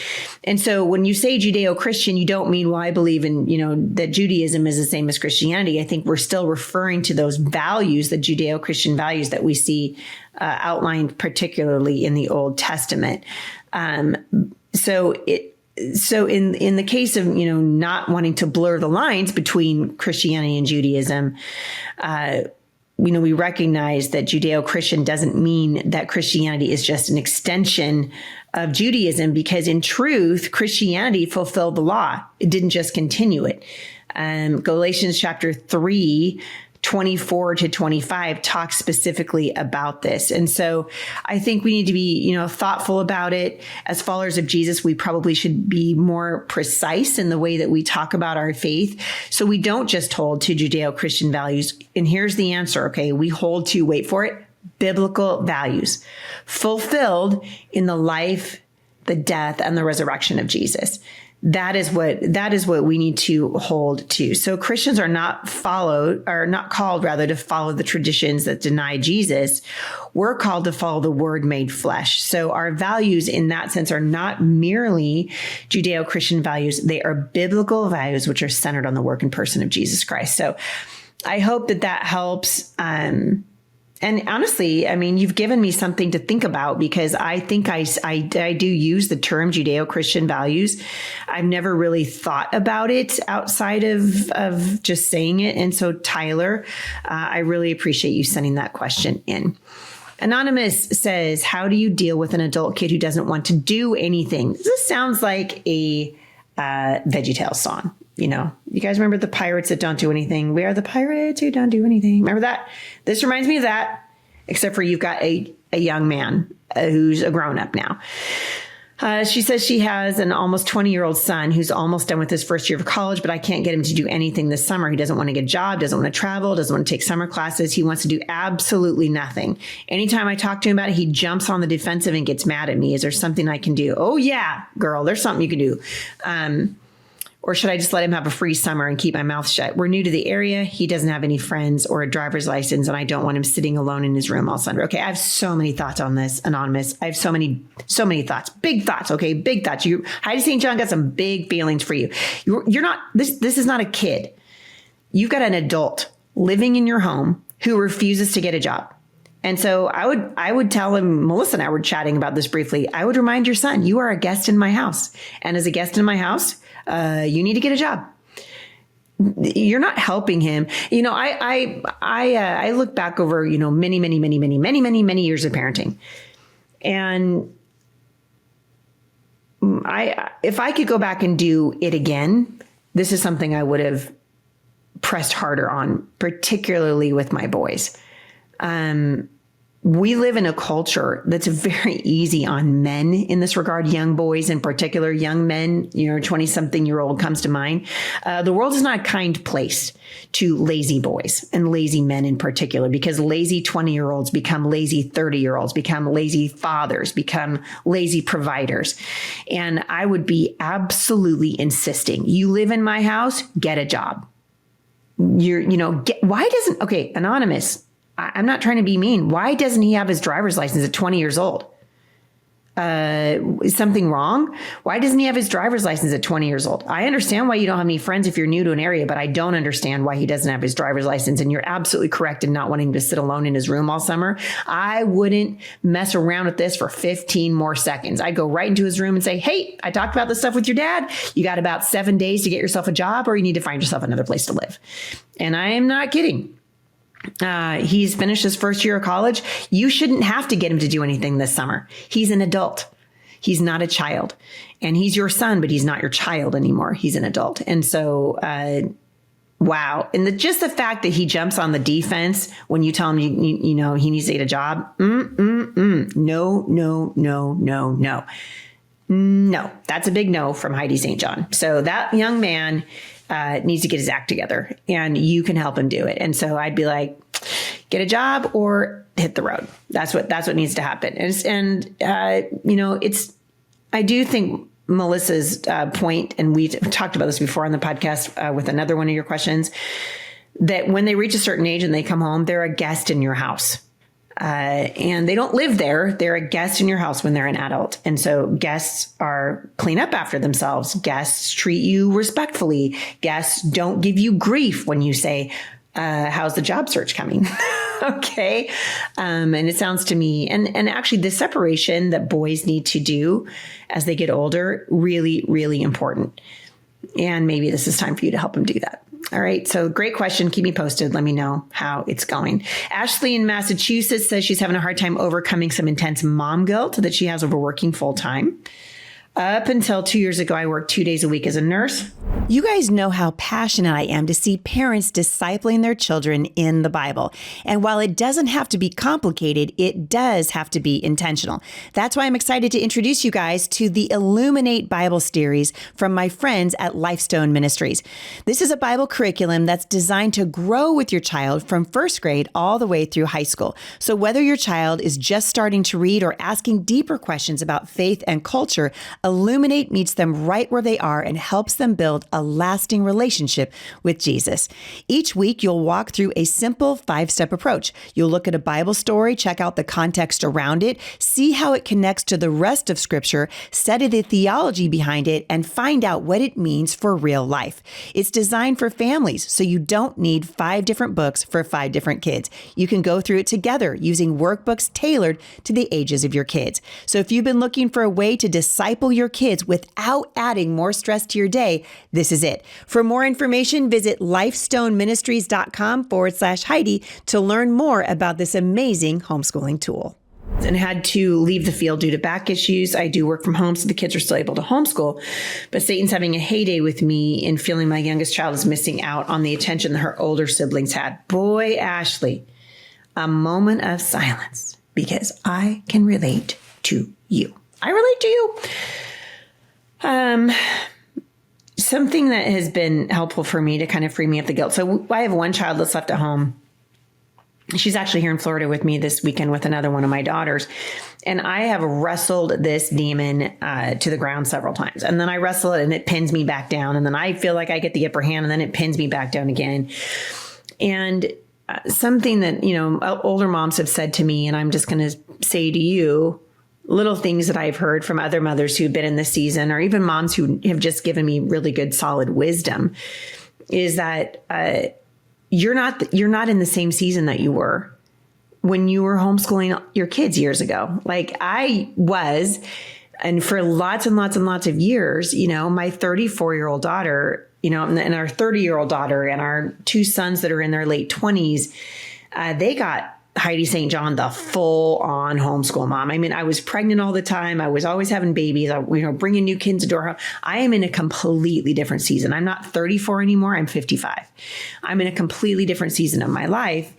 And so when you say Judeo-Christian, you don't mean, well, I believe in, that Judaism is the same as Christianity. I think we're still referring to those values, the Judeo-Christian values that we see outlined particularly in the Old Testament. So in the case of, not wanting to blur the lines between Christianity and Judaism, we recognize that Judeo-Christian doesn't mean that Christianity is just an extension of Judaism, because in truth, Christianity fulfilled the law. It didn't just continue it. Galatians chapter 3, 24 to 25 talks specifically about this. And so I think we need to be, thoughtful about it. As followers of Jesus, we probably should be more precise in the way that we talk about our faith. So we don't just hold to Judeo-Christian values. And here's the answer. Okay. We hold to, wait for it, biblical values fulfilled in the life, the death, and the resurrection of Jesus. That is what we need to hold to. So Christians are not called to follow the traditions that deny Jesus. We're called to follow the Word made flesh. So our values in that sense are not merely Judeo-Christian values. They are biblical values, which are centered on the work and person of Jesus Christ. So I hope that helps. And honestly, you've given me something to think about, because I think I do use the term Judeo-Christian values. I've never really thought about it outside of just saying it. And so, Tyler, I really appreciate you sending that question in. Anonymous says, how do you deal with an adult kid who doesn't want to do anything? This sounds like a VeggieTales song. You guys remember the pirates that don't do anything? We are the pirates who don't do anything. Remember that? This reminds me of that, except for you've got a young man who's a grown up now. She says she has an almost 20-year-old son who's almost done with his first year of college, but I can't get him to do anything this summer. He doesn't want to get a job, doesn't want to travel, doesn't want to take summer classes. He wants to do absolutely nothing. Anytime I talk to him about it, he jumps on the defensive and gets mad at me. Is there something I can do? Oh, yeah, girl, there's something you can do. Or should I just let him have a free summer and keep my mouth shut? We're new to the area. He doesn't have any friends or a driver's license, and I don't want him sitting alone in his room all summer. Okay, I have so many thoughts on this, Anonymous. I have so many thoughts, big thoughts. Okay, big thoughts. Heidi St. John got some big feelings for you. You're not. This is not a kid. You've got an adult living in your home who refuses to get a job. And so I would tell him, Melissa and I were chatting about this briefly. I would remind your son, you are a guest in my house. And as a guest in my house, you need to get a job. You're not helping him. I look back over, many years of parenting. And if I could go back and do it again, this is something I would have pressed harder on, particularly with my boys. We live in a culture that's very easy on men in this regard, young boys in particular, young men, 20-something-year-old comes to mind. The world is not a kind place to lazy boys and lazy men in particular, because lazy 20-year-olds become lazy 30-year-olds, become lazy fathers, become lazy providers. And I would be absolutely insisting, you live in my house, get a job. Okay, Anonymous, I'm not trying to be mean. Why doesn't he have his driver's license at 20 years old? Is something wrong? Why doesn't he have his driver's license at 20 years old? I understand why you don't have any friends if you're new to an area, but I don't understand why he doesn't have his driver's license. And you're absolutely correct in not wanting to sit alone in his room all summer. I wouldn't mess around with this for 15 more seconds. I'd go right into his room and say, hey, I talked about this stuff with your dad. You got about 7 days to get yourself a job, or you need to find yourself another place to live. And I am not kidding. He's finished his first year of college. You shouldn't have to get him to do anything this summer. He's an adult. He's not a child. And he's your son, but he's not your child anymore. He's an adult. And so, wow. And just the fact that he jumps on the defense when you tell him, you know, he needs to get a job. No. No, that's a big no from Heidi St. John. So that young man needs to get his act together, and you can help him do it. And so I'd be like, get a job or hit the road. That's what needs to happen. I do think Melissa's point, and we talked about this before on the podcast with another one of your questions, that when they reach a certain age and they come home, they're a guest in your house. And they don't live there. They're a guest in your house when they're an adult. And so guests clean up after themselves. Guests treat you respectfully. Guests don't give you grief when you say, how's the job search coming? Okay. And it sounds to me, and actually the separation that boys need to do as they get older, really, really important. And maybe this is time for you to help them do that. All right. So great question. Keep me posted. Let me know how it's going. Ashley in Massachusetts says she's having a hard time overcoming some intense mom guilt that she has over working full time. Up until 2 years ago, I worked 2 days a week as a nurse. You guys know how passionate I am to see parents discipling their children in the Bible. And while it doesn't have to be complicated, it does have to be intentional. That's why I'm excited to introduce you guys to the Illuminate Bible series from my friends at Lifestone Ministries. This is a Bible curriculum that's designed to grow with your child from first grade all the way through high school. So whether your child is just starting to read or asking deeper questions about faith and culture, Illuminate meets them right where they are and helps them build a lasting relationship with Jesus. Each week, you'll walk through a simple 5-step approach. You'll look at a Bible story, check out the context around it, see how it connects to the rest of Scripture, study the theology behind it, and find out what it means for real life. It's designed for families, so you don't need 5 different books for 5 different kids. You can go through it together using workbooks tailored to the ages of your kids. So if you've been looking for a way to disciple your kids without adding more stress to your day, this is it. For more information, visit lifestoneministries.com/Heidi to learn more about this amazing homeschooling tool. And had to leave the field due to back issues. I do work from home, so the kids are still able to homeschool. But Satan's having a heyday with me in feeling my youngest child is missing out on the attention that her older siblings had. Boy, Ashley, a moment of silence, because I can relate to you. I relate to you. Something that has been helpful for me to kind of free me of the guilt. So I have one child that's left at home. She's actually here in Florida with me this weekend with another one of my daughters. And I have wrestled this demon to the ground several times. And then I wrestle it and it pins me back down. And then I feel like I get the upper hand and then it pins me back down again. And something that, older moms have said to me, and I'm just going to say to you, little things that I've heard from other mothers who've been in this season, or even moms who have just given me really good, solid wisdom, is that you're not in the same season that you were when you were homeschooling your kids years ago. Like I was, and for lots and lots and lots of years, my 34-year-old daughter, and our 30-year-old daughter and our 2 sons that are in their late 20s, they got Heidi St. John, the full-on homeschool mom. I mean, I was pregnant all the time. I was always having babies, bringing new kids to our house. I am in a completely different season. I'm not 34 anymore. I'm 55. I'm in a completely different season of my life.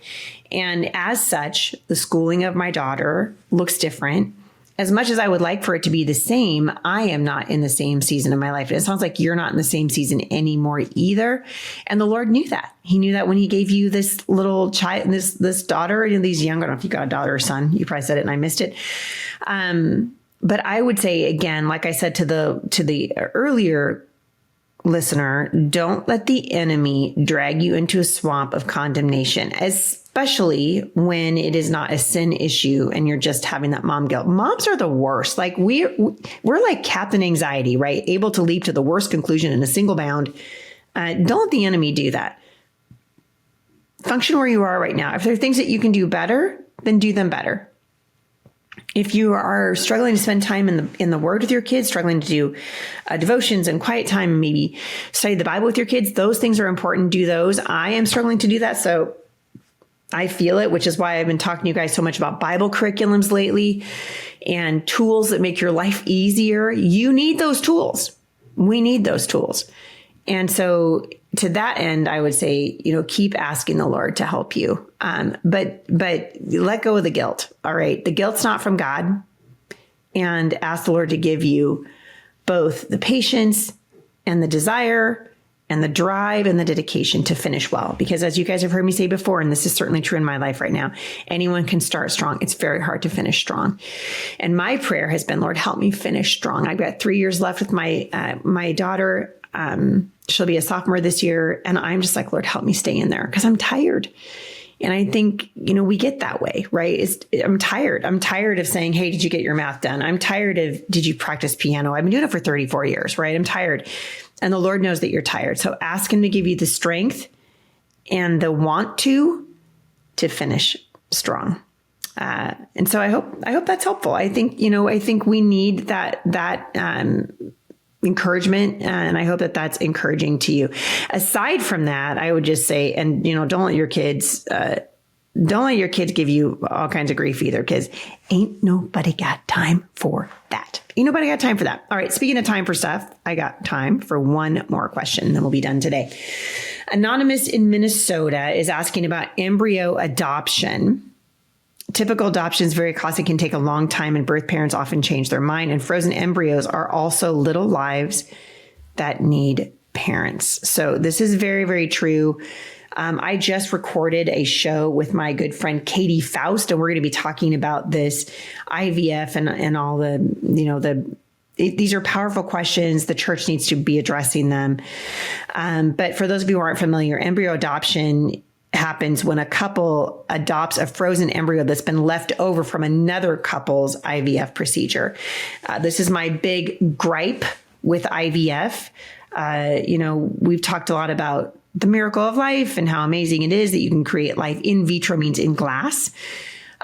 And as such, the schooling of my daughter looks different. As much as I would like for it to be the same, I am not in the same season of my life. It sounds like you're not in the same season anymore either. And the Lord knew that. He knew that when he gave you this little child, this daughter, these young, I don't know if you got a daughter or son, you probably said it and I missed it. But I would say, again, like I said to the earlier listener, don't let the enemy drag you into a swamp of condemnation, especially when it is not a sin issue and you're just having that mom guilt. Moms are the worst. Like we're like Captain Anxiety, right? Able to leap to the worst conclusion in a single bound. Don't let the enemy do that. Function where you are right now. If there are things that you can do better, then do them better. If you are struggling to spend time in the Word with your kids, struggling to do devotions and quiet time, maybe study the Bible with your kids, those things are important. Do those. I am struggling to do that. So I feel it, which is why I've been talking to you guys so much about Bible curriculums lately and tools that make your life easier. You need those tools. We need those tools. And so to that end, I would say, keep asking the Lord to help you. But let go of the guilt. All right. The guilt's not from God. And ask the Lord to give you both the patience and the desire and the drive and the dedication to finish well. Because as you guys have heard me say before, and this is certainly true in my life right now, anyone can start strong. It's very hard to finish strong. And my prayer has been, Lord, help me finish strong. I've got 3 years left with my daughter. She'll be a sophomore this year. And I'm just like, Lord, help me stay in there because I'm tired. And I think, we get that way, right? I'm tired. I'm tired of saying, hey, did you get your math done? I'm tired of, did you practice piano? I've been doing it for 34 years, right? I'm tired. And the Lord knows that you're tired. So ask him to give you the strength and the want to finish strong. And so I hope that's helpful. I think we need that encouragement. And I hope that that's encouraging to you. Aside from that, I would just say, and don't let your kids give you all kinds of grief either, because ain't nobody got time for that. Ain't nobody got time for that. All right. Speaking of time for stuff, I got time for one more question, and then we'll be done today. Anonymous in Minnesota is asking about embryo adoption. Typical adoption is very costly, can take a long time, and birth parents often change their mind. And frozen embryos are also little lives that need parents. So this is very, very true. I just recorded a show with my good friend Katie Faust, and we're going to be talking about this IVF and all these are powerful questions. The church needs to be addressing them. But for those of you who aren't familiar, embryo adoption happens when a couple adopts a frozen embryo that's been left over from another couple's IVF procedure. This is my big gripe with IVF. We've talked a lot about the miracle of life and how amazing it is that you can create life. In vitro means in glass.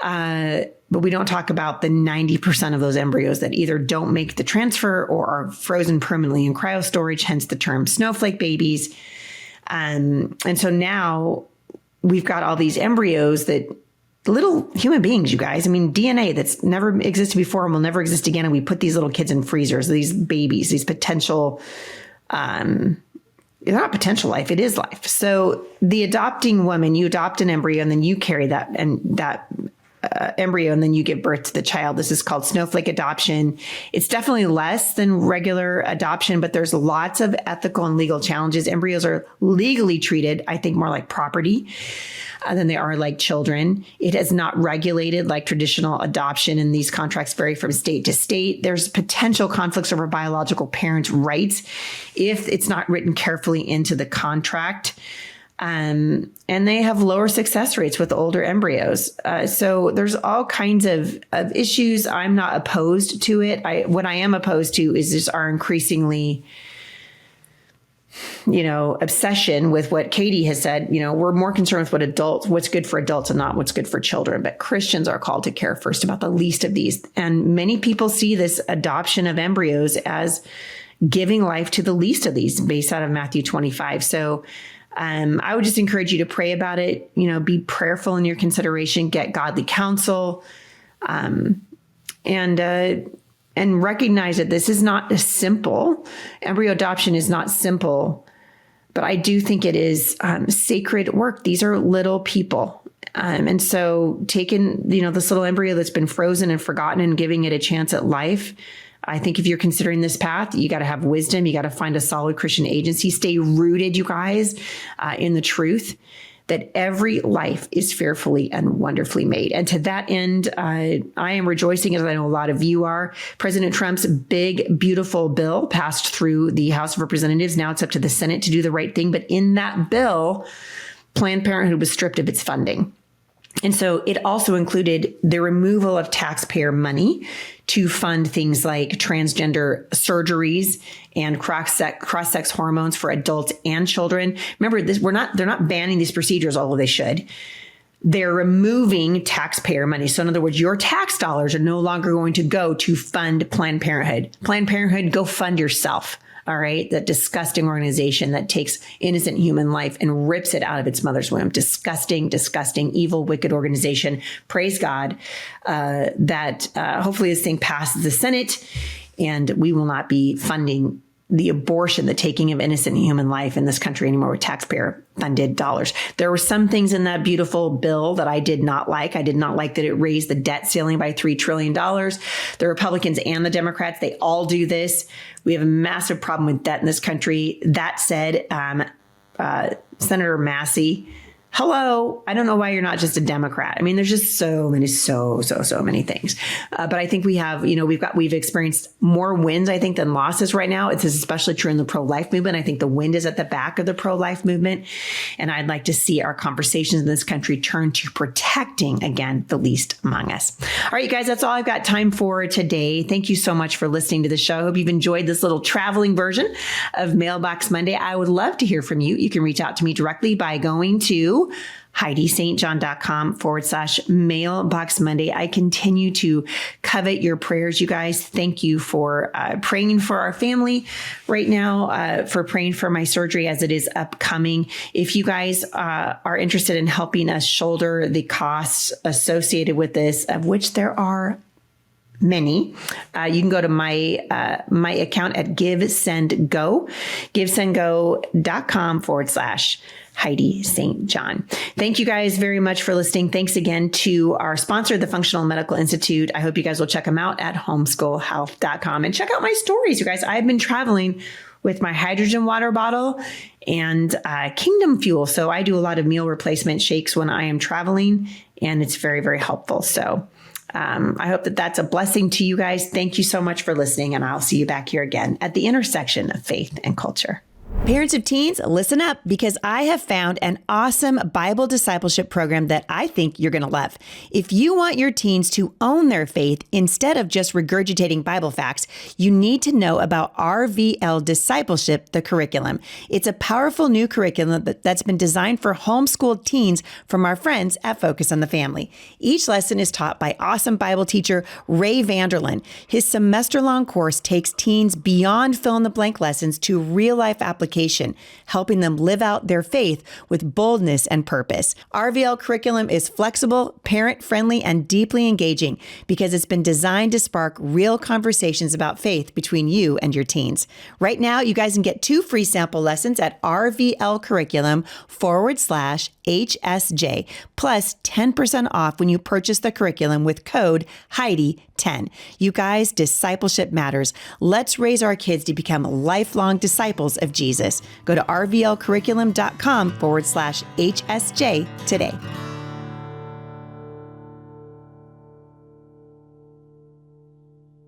But we don't talk about the 90% of those embryos that either don't make the transfer or are frozen permanently in cryo storage, hence the term snowflake babies. And so now we've got all these embryos that little human beings, you guys. I mean, DNA that's never existed before and will never exist again. And we put these little kids in freezers, these babies, these potential, it's not potential life, it is life. So the adopting woman, you adopt an embryo and then you carry that embryo and then you give birth to the child. This is called snowflake adoption. It's definitely less than regular adoption, but there's lots of ethical and legal challenges. Embryos are legally treated, I think, more like property than they are like children. It is not regulated like traditional adoption, and these contracts vary from state to state. There's potential conflicts over biological parents' rights if it's not written carefully into the contract. And they have lower success rates with older embryos. So there's all kinds of issues. I'm not opposed to it. What I am opposed to is just our increasingly, obsession with what Katie has said. We're more concerned with what's good for adults and not what's good for children. But Christians are called to care first about the least of these. And many people see this adoption of embryos as giving life to the least of these based out of Matthew 25. So I would just encourage you to pray about it, be prayerful in your consideration, get godly counsel, and recognize that this is not simple. Embryo adoption is not simple, but I do think it is sacred work. These are little people. And so taking, this little embryo that's been frozen and forgotten and giving it a chance at life, I think if you're considering this path, you got to have wisdom. You got to find a solid Christian agency. Stay rooted, you guys, in the truth that every life is fearfully and wonderfully made. And to that end, I am rejoicing, as I know a lot of you are. President Trump's big, beautiful bill passed through the House of Representatives. Now it's up to the Senate to do the right thing. But in that bill, Planned Parenthood was stripped of its funding. And so it also included the removal of taxpayer money to fund things like transgender surgeries and cross-sex hormones for adults and children. Remember, they're not banning these procedures, although they should. They're removing taxpayer money. So in other words, your tax dollars are no longer going to go to fund Planned Parenthood. Planned Parenthood, go fund yourself. All right. That disgusting organization that takes innocent human life and rips it out of its mother's womb. Disgusting, disgusting, evil, wicked organization. Praise God that hopefully this thing passes the Senate and we will not be funding the abortion, the taking of innocent human life in this country anymore with taxpayer funded dollars. There were some things in that beautiful bill that I did not like. I did not like that it raised the debt ceiling by $3 trillion. The Republicans and the Democrats, they all do this. We have a massive problem with debt in this country. That said, Senator Massey, hello. I don't know why you're not just a Democrat. I mean, there's just so many things. But I think we have, we've experienced more wins, I think, than losses right now. It's especially true in the pro-life movement. I think the wind is at the back of the pro-life movement. And I'd like to see our conversations in this country turn to protecting, again, the least among us. All right, you guys, that's all I've got time for today. Thank you so much for listening to the show. I hope you've enjoyed this little traveling version of Mailbox Monday. I would love to hear from you. You can reach out to me directly by going to HeidiSt.John.com/Mailbox Monday. I continue to covet your prayers, you guys. Thank you for praying for our family right now, for praying for my surgery as it is upcoming. If you guys are interested in helping us shoulder the costs associated with this, of which there are many, you can go to my account at GiveSendGo, givesendgo.com/Heidi St. John. Thank you guys very much for listening. Thanks again to our sponsor, the Functional Medical Institute. I hope you guys will check them out at homeschoolhealth.com and check out my stories. You guys, I've been traveling with my hydrogen water bottle and Kingdom Fuel. So I do a lot of meal replacement shakes when I am traveling, and it's very, very helpful. So I hope that that's a blessing to you guys. Thank you so much for listening, and I'll see you back here again at the intersection of faith and culture. Parents of teens, listen up, because I have found an awesome Bible discipleship program that I think you're going to love. If you want your teens to own their faith instead of just regurgitating Bible facts, you need to know about RVL Discipleship, the curriculum. It's a powerful new curriculum that's been designed for homeschooled teens from our friends at Focus on the Family. Each lesson is taught by awesome Bible teacher Ray Vanderlyn. His semester-long course takes teens beyond fill-in-the-blank lessons to real-life application, helping them live out their faith with boldness and purpose. RVL curriculum is flexible, parent-friendly, and deeply engaging because it's been designed to spark real conversations about faith between you and your teens. Right now, you guys can get 2 free sample lessons at rvlcurriculum.com/HSJ, plus 10% off when you purchase the curriculum with code Heidi10. You guys, discipleship matters. Let's raise our kids to become lifelong disciples of Jesus. Go to rvlcurriculum.com/HSJ today.